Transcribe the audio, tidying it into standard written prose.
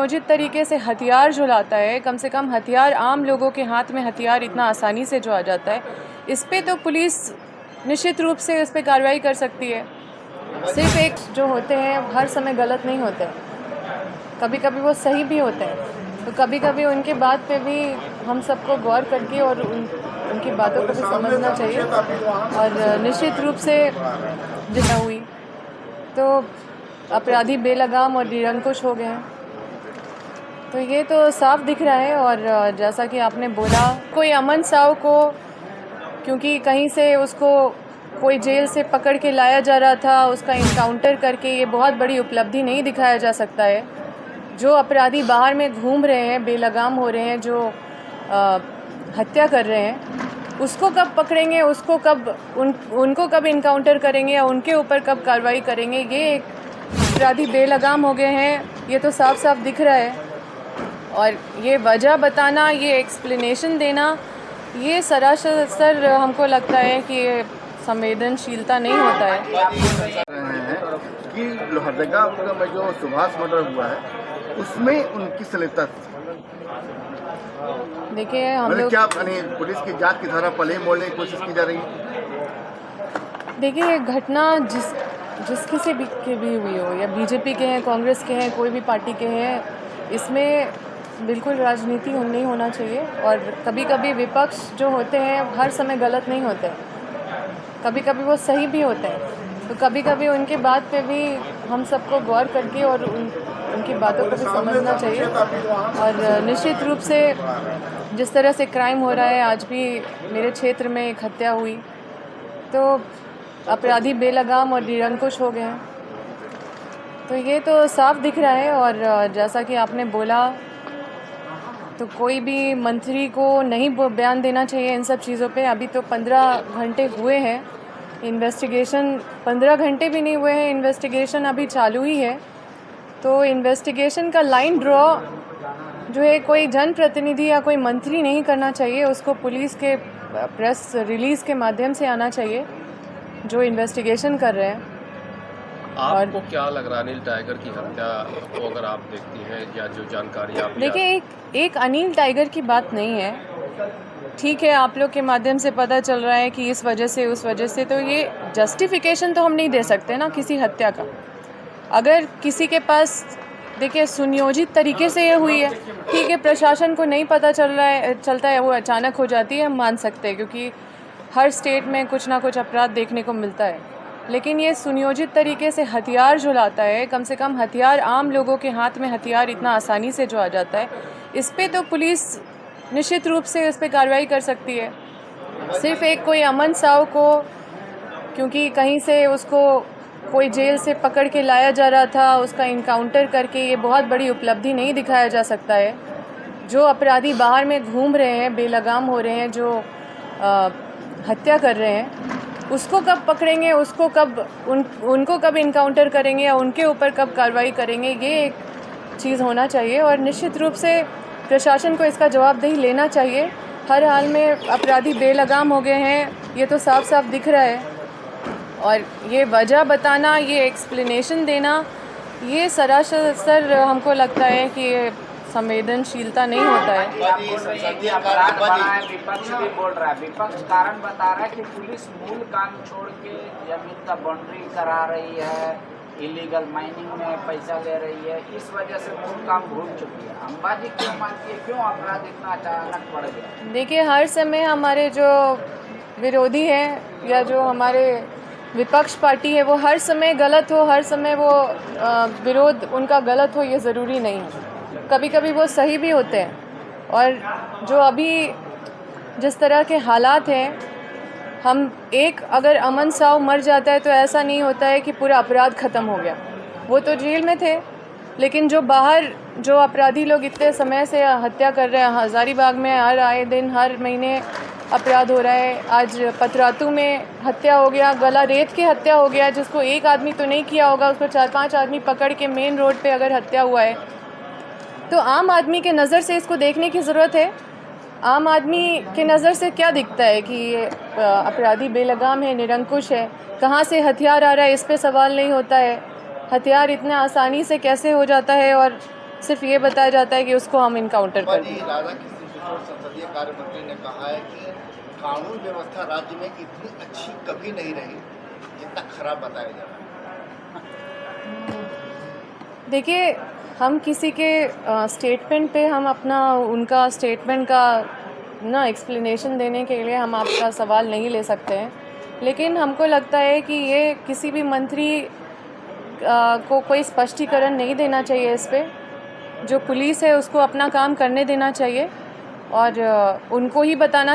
सुनियोजित तरीके से हथियार जो लाता है, कम से कम हथियार आम लोगों के हाथ में हथियार इतना आसानी से जो आ जाता है, इस पे तो पुलिस निश्चित रूप से इस पे कार्रवाई कर सकती है। सिर्फ एक जो होते हैं हर समय गलत नहीं होते हैं, कभी कभी वो सही भी होते हैं, तो कभी कभी उनके बात पे भी हम सबको गौर करके और उनकी बातों को भी समझना चाहिए। और निश्चित रूप से जितना हुई तो अपराधी बेलगाम और निरंकुश हो गए हैं, तो ये तो साफ दिख रहा है। और जैसा कि आपने बोला, कोई अमन साव को क्योंकि कहीं से उसको कोई जेल से पकड़ के लाया जा रहा था, उसका इनकाउंटर करके ये बहुत बड़ी उपलब्धि नहीं दिखाया जा सकता है। जो अपराधी बाहर में घूम रहे हैं, बेलगाम हो रहे हैं, जो हत्या कर रहे हैं, उसको कब पकड़ेंगे, उसको कब उनको कब इनकाउंटर करेंगे या उनके ऊपर कब कार्रवाई करेंगे, ये एक अपराधी बेलगाम हो गए हैं, ये तो साफ साफ दिख रहा है। और ये वजह बताना, ये एक्सप्लेनेशन देना, ये सरासर हमको लगता है कि ये संवेदनशीलता नहीं होता है। कि लोहरदगा में जो सुभाष मर्डर हुआ है उसमें उनकी संलिप्तता देखिए, हम लोग क्या पुलिस की जांच की धारा पहले ही मोड़ने की कोशिश की जा रही है। देखिए, घटना जिस किसी भी के भी हुई हो, या बीजेपी के हैं, कांग्रेस के हैं, कोई भी पार्टी के हैं, इसमें बिल्कुल राजनीति नहीं होना चाहिए। और कभी कभी विपक्ष जो होते हैं हर समय गलत नहीं होते हैं, कभी कभी वो सही भी होते हैं, तो कभी कभी उनके बात पे भी हम सबको गौर करके और उनकी बातों को भी समझना चाहिए। और निश्चित रूप से जिस तरह से क्राइम हो रहा है, आज भी मेरे क्षेत्र में एक हत्या हुई, तो अपराधी बेलगाम और निरंकुश हो गए हैं, तो ये तो साफ दिख रहा है। और जैसा कि आपने बोला, तो कोई भी मंत्री को नहीं बयान देना चाहिए इन सब चीज़ों पे। अभी तो 15 घंटे हुए हैं इन्वेस्टिगेशन, 15 घंटे भी नहीं हुए हैं, इन्वेस्टिगेशन अभी चालू ही है। तो इन्वेस्टिगेशन का लाइन ड्रॉ जो है कोई जनप्रतिनिधि या कोई मंत्री नहीं करना चाहिए, उसको पुलिस के प्रेस रिलीज़ के माध्यम से आना चाहिए जो इन्वेस्टिगेशन कर रहे हैं। आपको क्या लग रहा है अनिल टाइगर की हत्या को अगर आप देखती हैं, या जो जानकारी आप देखिए, एक अनिल टाइगर की बात नहीं है, ठीक है, आप लोग के माध्यम से पता चल रहा है कि इस वजह से उस वजह से, तो ये जस्टिफिकेशन तो हम नहीं दे सकते ना किसी हत्या का। अगर किसी के पास, देखिए, सुनियोजित तरीके से ये हुई है, ठीक है, प्रशासन को नहीं पता चलता है, वो अचानक हो जाती है, हम मान सकते हैं, क्योंकि हर स्टेट में कुछ ना कुछ अपराध देखने को मिलता है। लेकिन ये सुनियोजित तरीके से हथियार जो लाता है, कम से कम हथियार आम लोगों के हाथ में हथियार इतना आसानी से जो आ जाता है, इस पे तो पुलिस निश्चित रूप से इस पे कार्रवाई कर सकती है। सिर्फ एक कोई अमन साव को क्योंकि कहीं से उसको कोई जेल से पकड़ के लाया जा रहा था, उसका इनकाउंटर करके ये बहुत बड़ी उपलब्धि नहीं दिखाया जा सकता है। जो अपराधी बाहर में घूम रहे हैं, बेलगाम हो रहे हैं, जो हत्या कर रहे हैं, उसको कब पकड़ेंगे, उसको कब उनको कब इनकाउंटर करेंगे या उनके ऊपर कब कार्रवाई करेंगे, ये एक चीज़ होना चाहिए। और निश्चित रूप से प्रशासन को इसका जवाबदेही लेना चाहिए। हर हाल में अपराधी बेलगाम हो गए हैं, ये तो साफ साफ दिख रहा है। और ये वजह बताना, ये एक्सप्लेनेशन देना, ये सरासर हमको लगता है कि ये संवेदनशीलता नहीं होता है। विपक्ष भी बोल रहा है, विपक्ष कारण बता रहा है कि पुलिस मूल काम छोड़ के जमीन का बाउंड्री करा रही है, इलीगल माइनिंग में पैसा ले रही है, इस वजह से मूल काम भूल चुकी है। अंबाजी क्यों मानती है, क्यों अपराध इतना अचानक बढ़ गया? देखिए, हर समय हमारे जो विरोधी हैं या जो हमारे विपक्ष पार्टी है, वो हर समय गलत हो, हर समय वो विरोध उनका गलत हो, ये ज़रूरी नहीं है। कभी कभी वो सही भी होते हैं। और जो अभी जिस तरह के हालात हैं, हम अगर अमन साव मर जाता है तो ऐसा नहीं होता है कि पूरा अपराध ख़त्म हो गया। वो तो जेल में थे, लेकिन जो बाहर जो अपराधी लोग इतने समय से हत्या कर रहे हैं, हज़ारीबाग में हर आए दिन हर महीने अपराध हो रहा है। आज पतरातू में हत्या हो गया, गला रेत के हत्या हो गया, जिसको एक आदमी तो नहीं किया होगा, उसको 4-5 आदमी पकड़ के मेन रोड पे अगर हत्या हुआ है, तो आम आदमी के नज़र से इसको देखने की ज़रूरत है। आम आदमी के नज़र से क्या दिखता है कि ये अपराधी बेलगाम है, निरंकुश है, कहाँ से हथियार आ रहा है, इस पे सवाल नहीं होता है। हथियार इतना आसानी से कैसे हो जाता है, और सिर्फ ये बताया जाता है कि उसको हम इनकाउंटर कर दें। राधा कृष्ण किशोर संसदीय कार्य मंत्री ने कहा है कि कानून व्यवस्था राज्य में इतनी अच्छी कभी नहीं रही जितना खराब बताया जा रहा है। देखिए, हम किसी के स्टेटमेंट पे हम अपना उनका स्टेटमेंट का ना एक्सप्लेनेशन देने के लिए हम आपका सवाल नहीं ले सकते हैं, लेकिन हमको लगता है कि ये किसी भी मंत्री को कोई स्पष्टीकरण नहीं देना चाहिए इस पे। जो पुलिस है उसको अपना काम करने देना चाहिए और उनको ही बताना